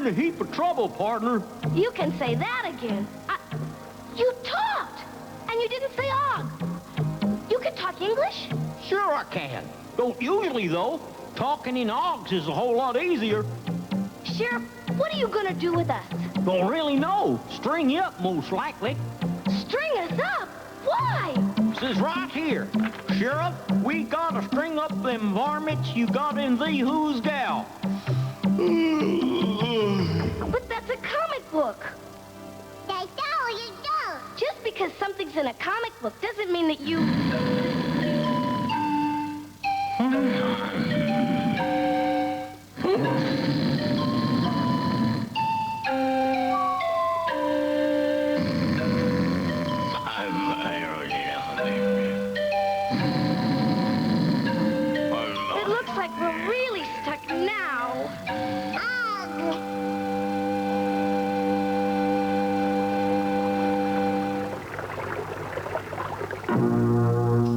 in a heap of trouble, partner. You can say that again. You talked, and you didn't say og. You can talk English? Sure I can. Don't usually, though. Talking in ogs is a whole lot easier. Sheriff, what are you gonna do with us? Don't really know. String you up, most likely. String us up? Why? Says right here. Sheriff, we gotta string up them varmints you got in thee who's gal. But that's a comic book. That's all you do. Just because something's in a comic book doesn't mean that you... It looks like we're really stuck now.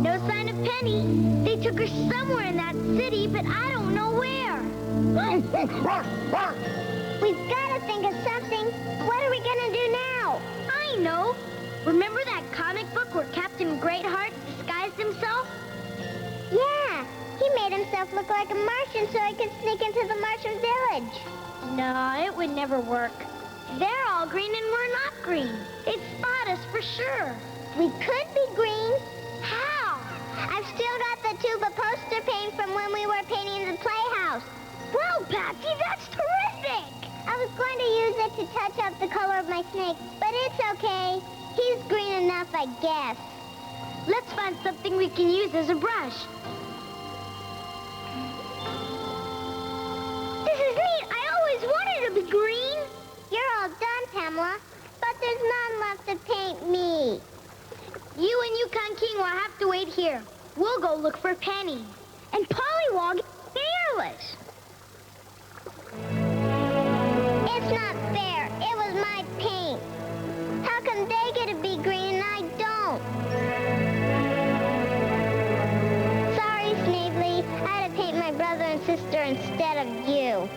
No sign of Penny. They took her somewhere in that city, but I don't know where. We've got to think of something. What are we going to do now? I know. Remember that comic book where Captain Greatheart disguised himself? Yeah, he made himself look like a Martian so he could sneak into the Martian village. No, it would never work. They're all green and we're not green. They'd spot us for sure. We could be green. How? I've still got the tube of poster paint from when we were painting the playhouse. Well, Patsy, that's terrific! I was going to use it to touch up the color of my snake, but it's okay. He's green enough, I guess. Let's find something we can use as a brush. This is neat. I always wanted to be green. You're all done, Pamela, but there's none left to paint me. You and Yukon King will have to wait here. We'll go look for Penny. And Pollywog Fearless. It's not fair. It was my paint. How come they get to be green and I don't? Sorry, Snavely. I had to paint my brother and sister instead of you.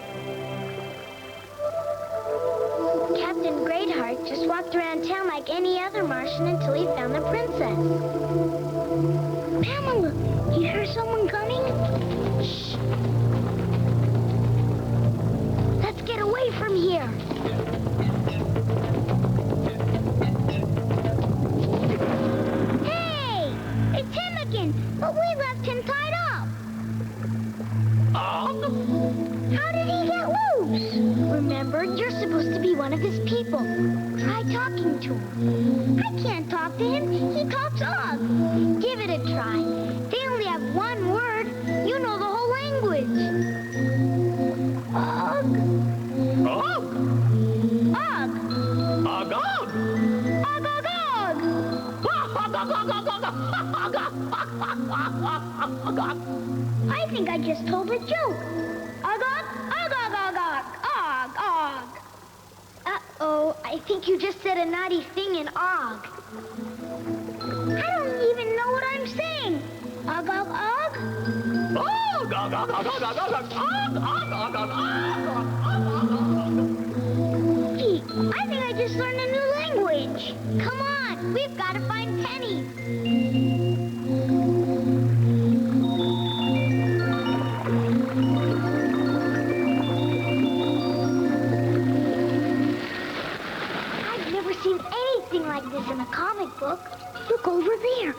Captain Greatheart just walked around town like any other Martian until he found the princess. Pamela, you hear someone coming? Shh. Let's get away from here. Hey! It's him again, but we left him tied up. How did he get loose? Remember, you're supposed to be one of his people. Try talking to him. I can't talk to him. He talks Og. Give it a try. They only have one word. You know the whole language. Og. Og? Og. Og, og! Og, og, og. I think I just told a joke. Og, og, og, og, og, og. Og, og. Uh-oh, I think you just said a naughty thing in Og. I don't even know what I'm saying. Og, og, og. Og, og, og, og, og, og, og, Gee, I think I just learned a new language. Come on, we've got to find Penny. I've never seen anything like this in a comic book. Look over there.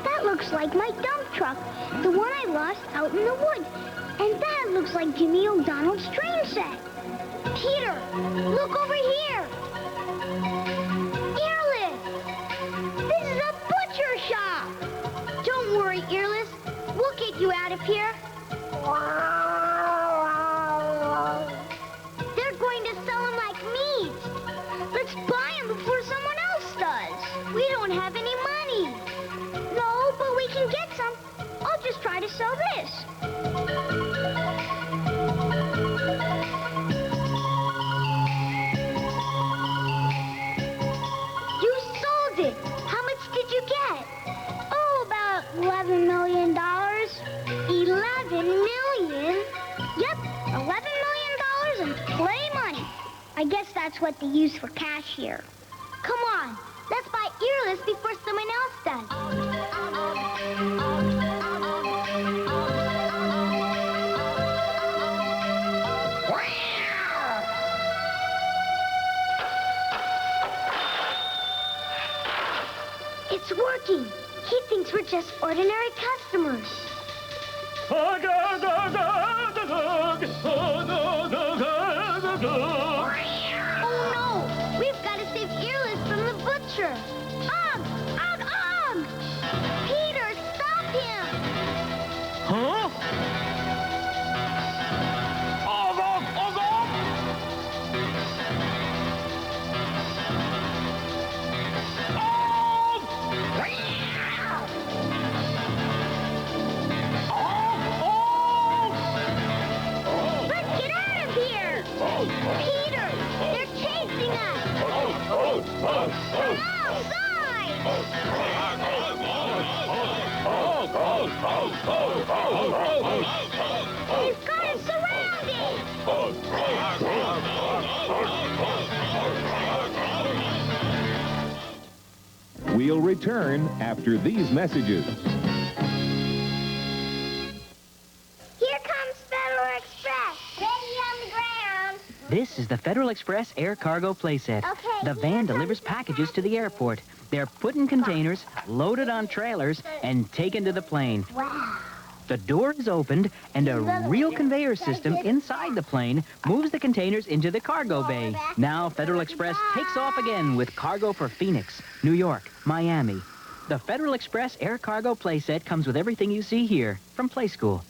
That looks like my dump truck, the one I lost out in the woods. And that looks like Jimmy O'Donnell's train set. Peter, look over here. Earless! This is a butcher shop. Don't worry, Earless. We'll get you out of here. They're going to sell them like meat. Let's buy them before someone else does. We don't have any money. No, but we can get some. I'll just try to sell this. You sold it. How much did you get? Oh, about $11 million. 11 million? Yep, That's what they use for cash here. Come on, let's buy earless before someone else does. It's working. He thinks we're just ordinary customers. Oh, no! We've got to save earless from the butcher. Og! Og! Og! Peter, stop him! Huh? Let's get out of here! Peter, they're chasing us! Outside! We've got it surrounded! We'll return after these messages. Here comes Federal Express. Ready on the ground. This is the Federal Express Air Cargo Playset. Okay, The van delivers packages to the airport. They're put in containers, loaded on trailers, and taken to the plane. Wow. The door is opened, and a real conveyor system inside the plane moves the containers into the cargo bay. Now Federal Express takes off again with cargo for Phoenix, New York, Miami. The Federal Express Air Cargo Playset comes with everything you see here from Play School.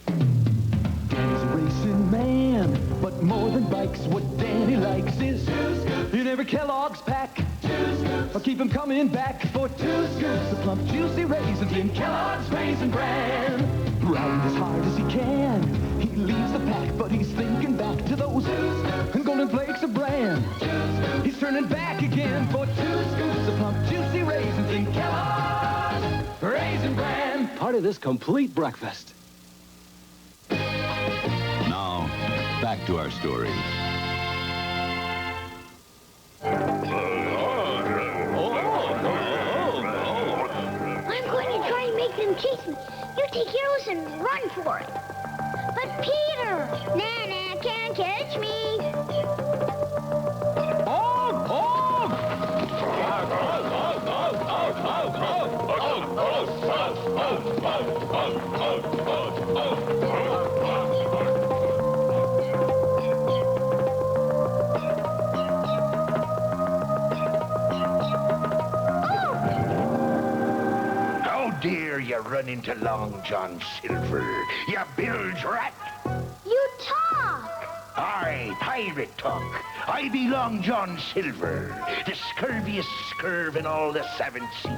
Danny's a racing man, but more than bikes, what Danny likes is 2 scoops in every Kellogg's pack. 2 scoops, I'll keep him coming back for 2 scoops of plump, juicy raisins in Kellogg's Raisin Bran. Riding as hard as he can, he leaves the pack, but he's thinking back to those golden flakes of bran. He's turning back again for 2 scoops of plump, juicy raisins in Kellogg's Raisin Bran. Part of this complete breakfast. Now, back to our story. I'm going to try and make them chase me. You take yours and run for it. But Peter! Nah, can't catch me. How dare you run into Long John Silver, you bilge rat? You talk. Aye, pirate talk. I be Long John Silver, the scurviest scurv in all the 7 seas.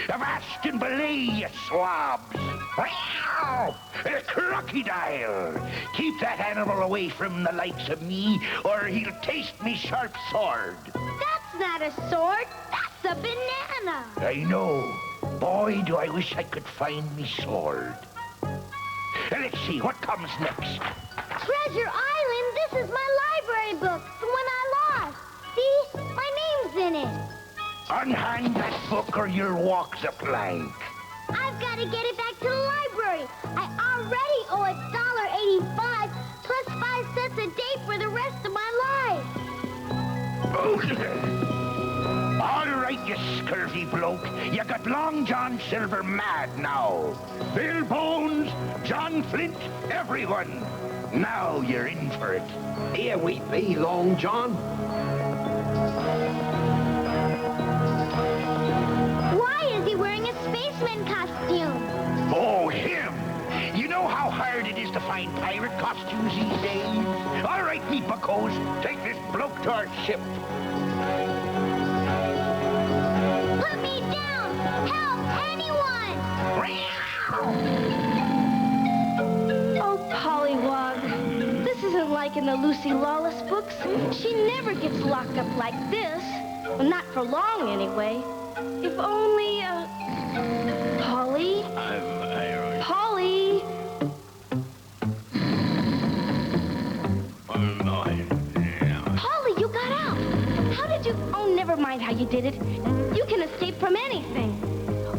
Avast and belay, you swabs! Wow! A crocodile! Keep that animal away from the likes of me, or he'll taste me sharp sword. That's not a sword. That's a banana. I know. Boy, do I wish I could find me sword. Let's see, what comes next? Treasure Island, this is my library book, the one I lost. See? My name's in it. Unhand that book or you'll walk the plank. I've got to get it back to the library. I already owe $1.85 plus 5 cents a day for the rest of my life. All right, you scurvy bloke. You got Long John Silver mad now. Bill Bones, John Flint, everyone. Now you're in for it. Here we be, Long John. Why is he wearing a spaceman costume? Oh, him! You know how hard it is to find pirate costumes these days? All right, me buckos, take this bloke to our ship. Put me down! Help, anyone! Oh, Pollywog. This isn't like in the Lucy Lawless books. She never gets locked up like this. Well, not for long, anyway. If only, Polly? Polly? find how you did it. You can escape from anything.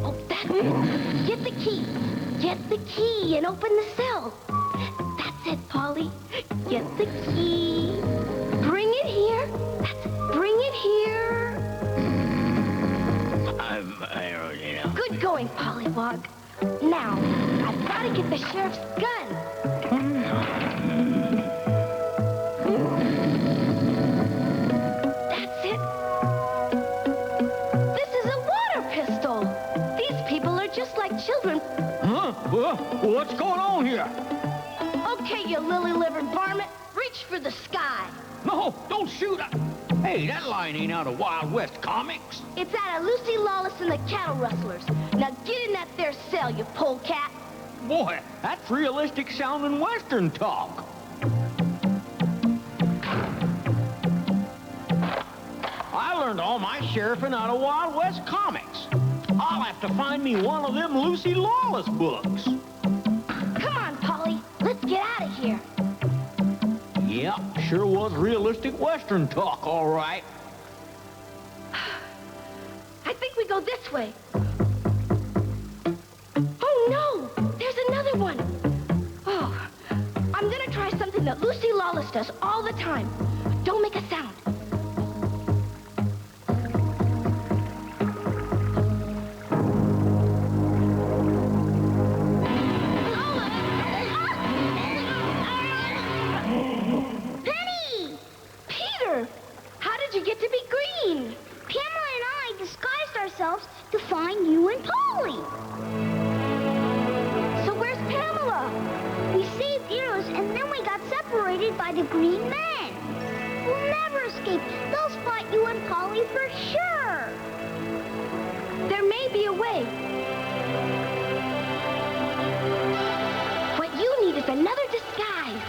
Oh, that's it. Get the key. Get the key and open the cell. That's it, Polly. Get the key. Bring it here. That's it. Bring it here. I already know. Good going, Pollywog. Now, I've got to get the sheriff's gun. That's it. This is a water pistol. These people are just like children. Huh? What's going on here? Okay, you lily-livered varmint, reach for the sky. No, don't shoot. Hey, that line ain't out of Wild West comics. It's out of Lucy Lawless and the Cattle Rustlers. Now get in that there cell, you polecat. Boy, that's realistic sounding Western talk. I learned all my sheriffing out of Wild West comics. I'll have to find me one of them Lucy Lawless books. Come on, Polly. Let's get out of here. Yep, sure was realistic Western talk, all right. I think we go this way. Oh, no! There's another one! Oh, I'm gonna try something that Lucy Lawless does all the time. Don't make a sound. Penny! Peter! How did you get to be green? Pamela and I disguised ourselves to find you and Polly. So where's Pamela? We saved Eros, and then we got separated by the green men. We'll never escape. They'll spot you and Polly for sure. There may be a way. What you need is another disguise.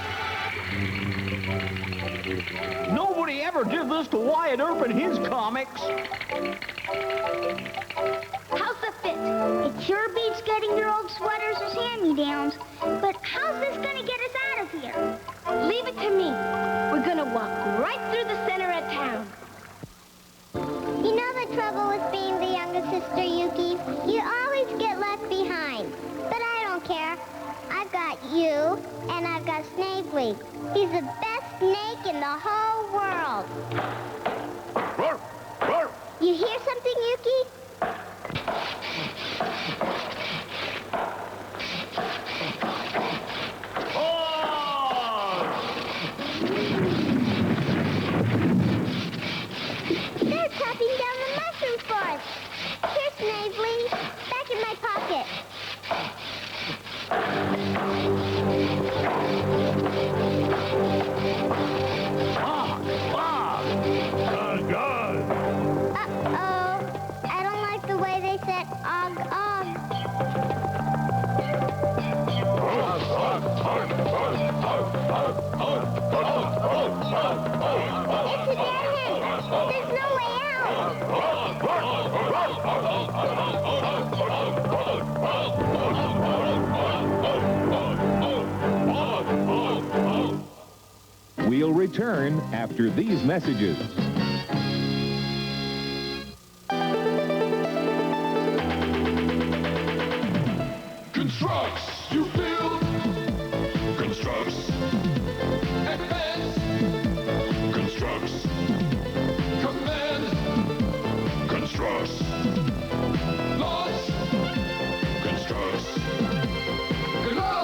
Nobody ever did this to Wyatt Earp in his comics. How's the fit? It sure beats getting your old sweaters as hand-me-downs. But how's this gonna get us out of here? Leave it to me. We're gonna walk right through the center of town. You know the trouble with being the younger sister, Yuki? You always get left behind. But I don't care. I've got you, and I've got Snavely. He's the best snake in the whole world. You hear something, Yuki? They're chopping down the mushroom forest. Here, Snavely. Back in my pocket. Uh-oh. I don't like the way they said og, og. It's a dead end. There's no way out. We'll return after these messages. Constructs, you build. Constructs. Advance. Constructs. Command. Constructs. Launch. Constructs. Glow.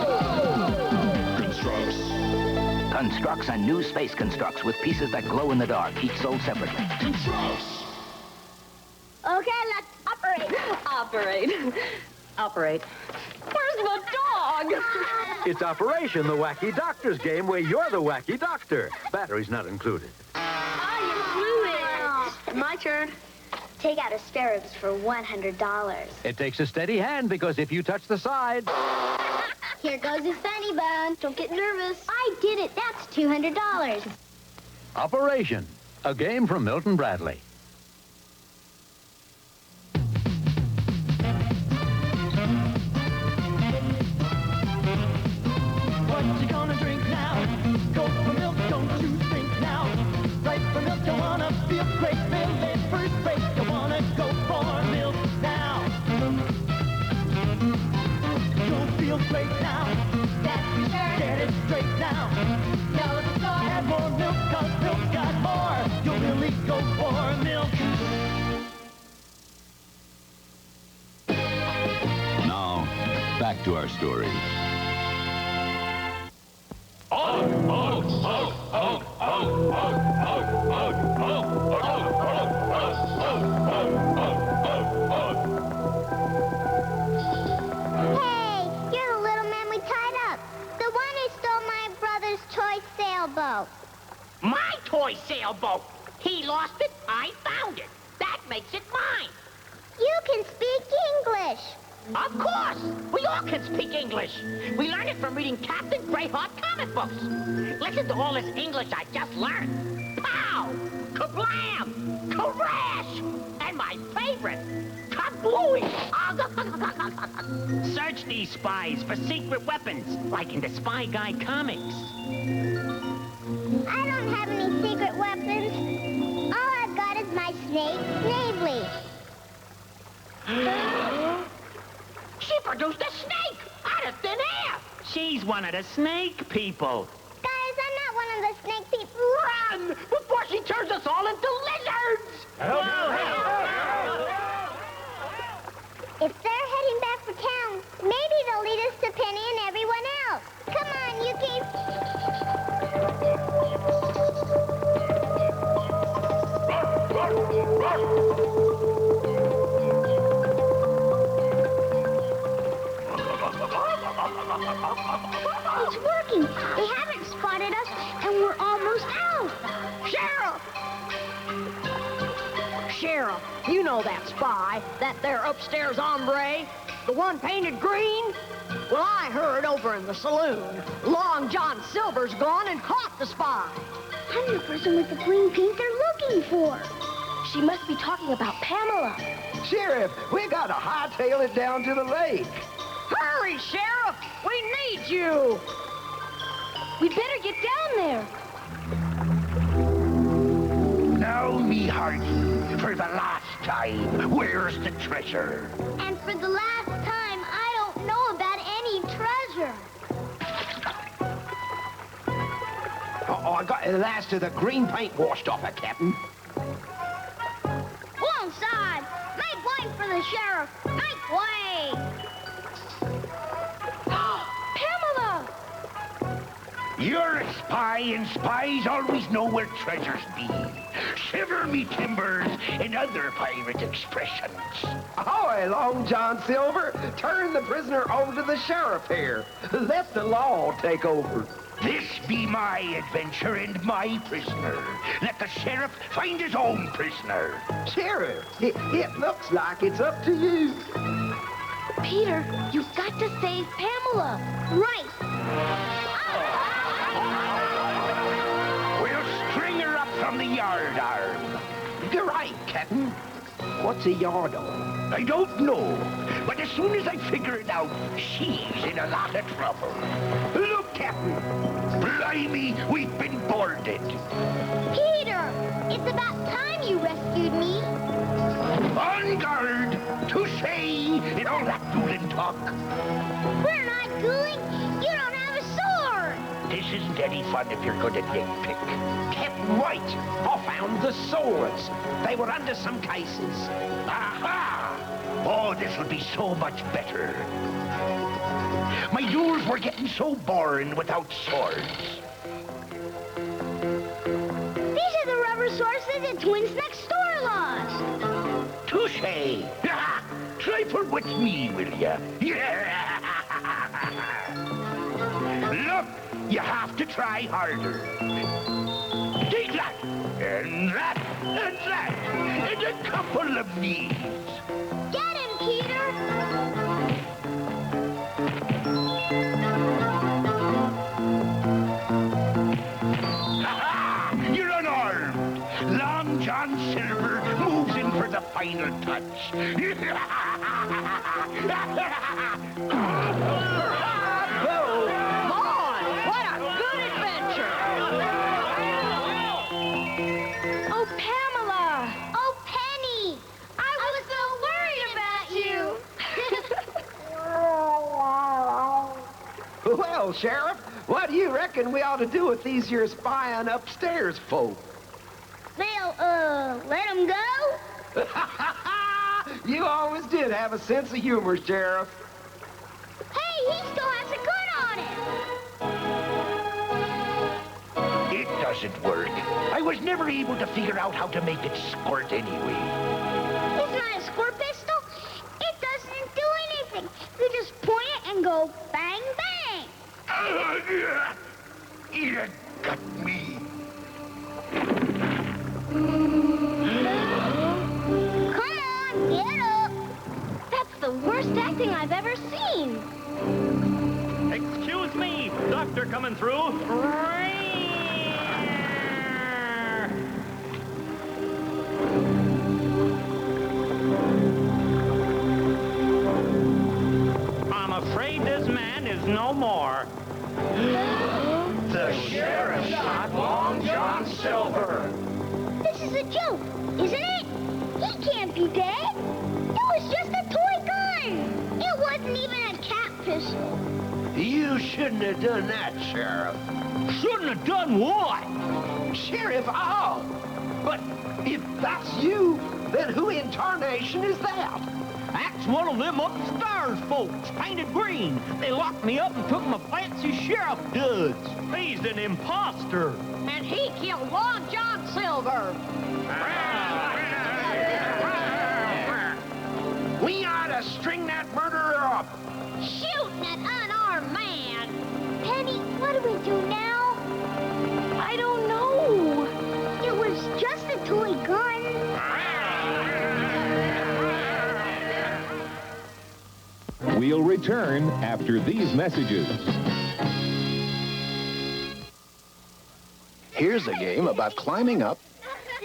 Constructs. Constructs and new space constructs with pieces that glow in the dark, each sold separately. Constructs. Okay, let's operate. Operate. Where's the dog? It's Operation the Wacky Doctor's game where you're the wacky doctor. Batteries not included. Oh, you blew it. My turn. Take out a spare ribs for $100. It takes a steady hand because if you touch the side... Here goes his funny bone. Don't get nervous. I did it. That's $200. Operation, a game from Milton Bradley. What you gonna drink now? Go for milk, don't you think now? Right for milk, you wanna feel great, feel it first rate. back to our story. Hey, you're the little man we tied up. The one who stole my brother's toy sailboat. My toy sailboat. He lost it, I found it. That makes it mine. You can speak English. Of course! We all can speak English. We learned it from reading Captain Greyheart comic books. Listen to all this English I just learned. Pow! Kablam! Crash! And my favorite, kablooey! Search these spies for secret weapons, like in the Spy Guy comics. I don't have any secret weapons. All I've got is my snake, Snavely. She produced a snake out of thin air. She's one of the snake people. Guys, I'm not one of the snake people. Run before she turns us all into lizards. If they're heading back for town, maybe they'll lead us to Penny and everyone else. Come on, Yuki. It's working. They haven't spotted us, and we're almost out. Sheriff, you know that spy, that there upstairs hombre, the one painted green? Well, I heard over in the saloon, Long John Silver's gone and caught the spy. I'm the person with the green paint they're looking for. She must be talking about Pamela. Sheriff, we gotta hightail it down to the lake. Hurry, Sheriff! We need you! We better get down there. Now, me hearty, for the last time, where's the treasure? And for the last time, I don't know about any treasure. Oh, I got the last of the green paint washed off it, Captain. Alongside! Make way for the sheriff! Make way! Pamela! You're a spy, and spies always know where treasures be. Shiver me timbers and other pirate expressions. Ahoy, Long John Silver. Turn the prisoner over to the sheriff here. Let the law take over. This be my adventure and my prisoner. Let the sheriff find his own prisoner. Sheriff, it looks like it's up to you. Peter, you've got to save Pamela. Right! We'll string her up from the yard arm. You're right, Captain. What's a yard arm? I don't know, but as soon as I figure it out, she's in a lot of trouble. Look, Captain. Blimey, we've been boarded. Peter! It's about time you rescued me. On guard, touche, and all that fooling talk. We're not gooling. You don't have a sword. This isn't any fun if you're going to nitpick. Captain White, I found the swords. They were under some cases. Aha! Oh, this will be so much better. My duels were getting so boring without swords. These are the rubber swords that the twins next door lost. Touche! Trifle with me, will ya? Look, you have to try harder. Take that, and that, and that, and a couple of these. Get him, Peter! Ha-ha! You're unarmed. Long John Silver moves in for the final touch. What a good adventure! Oh, Pamela! Oh, Penny! I was so worried about you. Well, Sheriff, what do you reckon we ought to do with these here spying upstairs folk? Well, let him go? You always did have a sense of humor, Sheriff. he still has a gun on him. It doesn't work. I was never able to figure out how to make it squirt anyway. It's not a squirt pistol. It doesn't do anything. You just point it and go bang, bang. It got me. Come on, get up. That's the worst acting I've ever seen. Excuse me, doctor coming through. I'm afraid this man is no more. The sheriff shot Long John Silver. This is a joke, isn't it? He can't be dead. It was just a toy gun. It wasn't even a cat pistol. You shouldn't have done that, Sheriff. Shouldn't have done what? Sheriff, oh! But if that's you, then who in tarnation is that? That's one of them upstairs folks, painted green. They locked me up and took my fancy sheriff goods. He's an imposter. And he killed Long John Silver. We ought to string that murderer up. Shooting an unarmed man. Penny, what do we do now? I don't know. It was just a toy gun. We'll return after these messages. Here's a game about climbing up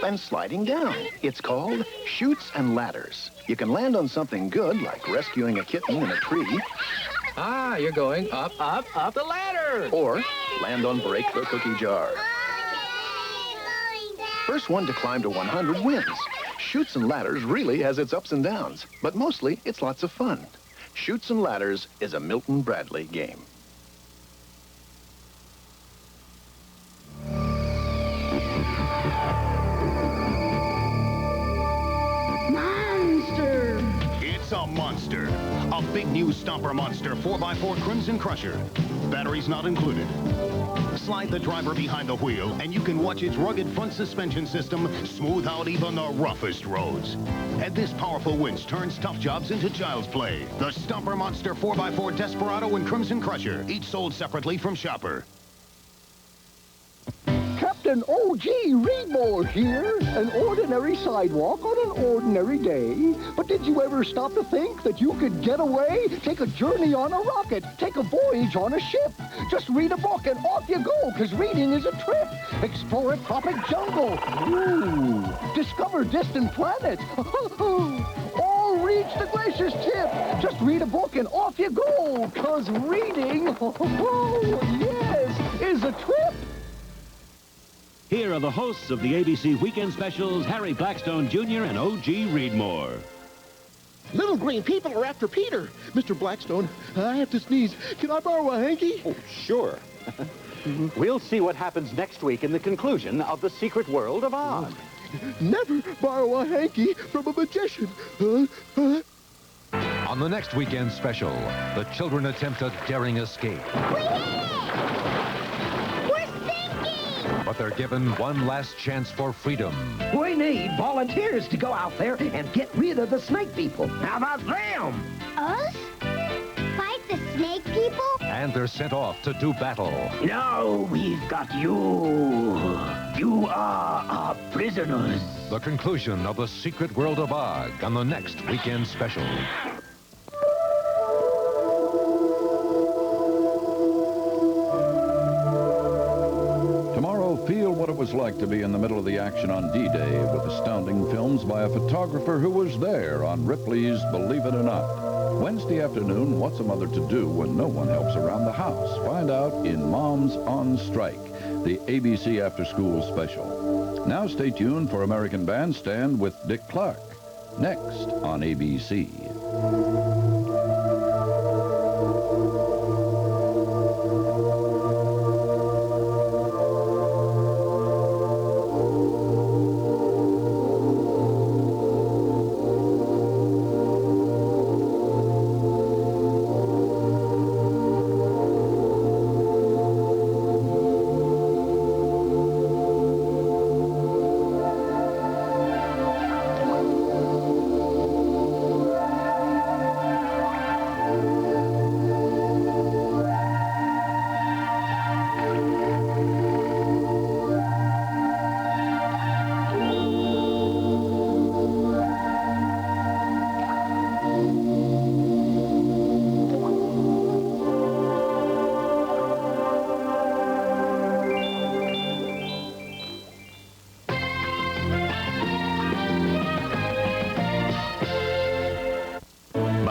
and sliding down. It's called Chutes and Ladders. You can land on something good, like rescuing a kitten in a tree. Ah, you're going up, up, up the ladder. Or land on Break the Cookie Jar. First one to climb to 100 wins. Chutes and Ladders really has its ups and downs, but mostly it's lots of fun. Chutes and Ladders is a Milton Bradley game. Monster! It's a monster. A big new Stomper Monster 4x4 Crimson Crusher. Batteries not included. Slide the driver behind the wheel, and you can watch its rugged front suspension system smooth out even the roughest roads. And this powerful winch turns tough jobs into child's play. The Stomper Monster 4x4 Desperado and Crimson Crusher, each sold separately from Shopper. Captain O.G. Reedmore here. An ordinary sidewalk on an ordinary day. But did you ever stop to think that you could get away? Take a journey on a rocket. Take a voyage on a ship. Just read a book and off you go, because reading is a trip. Explore a tropic jungle. Ooh. Discover distant planets. Or reach the glacier's tip. Just read a book and off you go, because reading, yes, is a trip. Here are the hosts of the ABC Weekend Specials, Harry Blackstone Jr. and O.G. Reedmore. Little green people are after Peter. Mr. Blackstone, I have to sneeze. Can I borrow a hanky? Oh, sure. We'll see what happens next week in the conclusion of The Secret World of Oz. Never borrow a hanky from a magician. On the next Weekend Special, the children attempt a daring escape. But they're given one last chance for freedom. We need volunteers to go out there and get rid of the snake people. How about them? Us? Fight the snake people? And they're sent off to do battle. No, we've got you. You are our prisoners. The conclusion of The Secret World of Og on the next Weekend Special. Tomorrow, feel what it was like to be in the middle of the action on D-Day with astounding films by a photographer who was there on Ripley's Believe It or Not. Wednesday afternoon, what's a mother to do when no one helps around the house? Find out in Moms on Strike, the ABC After School special. Now stay tuned for American Bandstand with Dick Clark, next on ABC.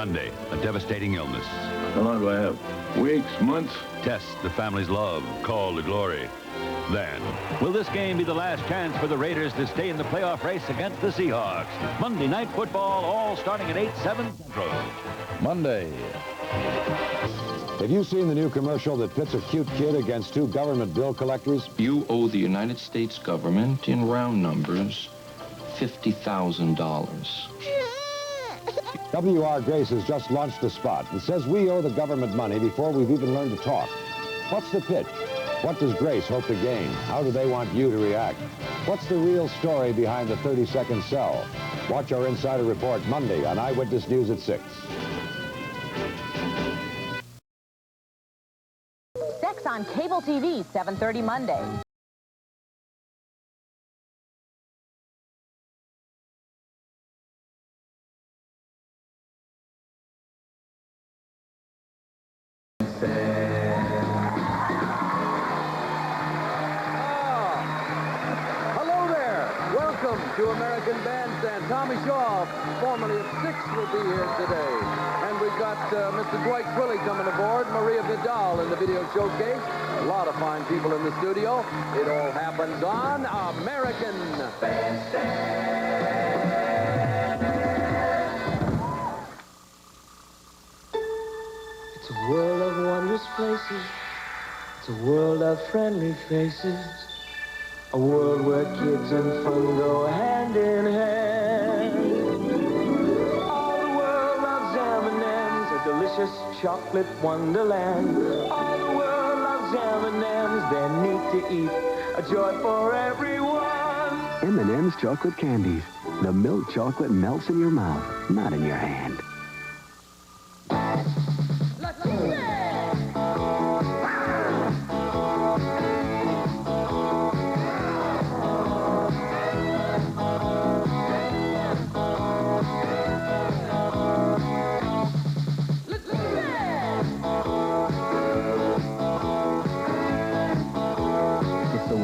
Monday, a devastating illness. How long do I have? Weeks, months? Test the family's love, call to glory. Then, will this game be the last chance for the Raiders to stay in the playoff race against the Seahawks? Monday Night Football, all starting at 8/7 Central. Monday. Have you seen the new commercial that pits a cute kid against two government bill collectors? You owe the United States government, in round numbers, $50,000. W.R. Grace has just launched a spot that says we owe the government money before we've even learned to talk. What's the pitch? What does Grace hope to gain? How do they want you to react? What's the real story behind the 30-second sell? Watch our Insider Report Monday on Eyewitness News at 6. Sex on cable TV, 7:30 Monday. Hello there. Welcome to American Bandstand. Tommy Shaw, formerly of 6, will be here today. And we've got Mr. Dwight Twilley coming aboard, Maria Vidal in the video showcase. A lot of fine people in the studio. It all happens on American Bandstand. It's a world of wondrous places. It's a world of friendly faces. A world where kids and fun go hand in hand. All the world loves M&M's, a delicious chocolate wonderland. All the world loves M&M's, they're neat to eat, a joy for everyone. M&M's chocolate candies. The milk chocolate melts in your mouth, not in your hand.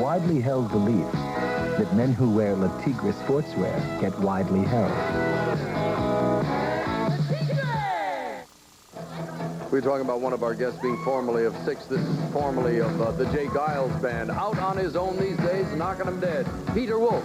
Widely held belief that men who wear Le Tigre sportswear get widely held. We're talking about one of our guests being formerly of 6. This is formerly of the Jay Giles Band. Out on his own these days, knocking them dead. Peter Wolf.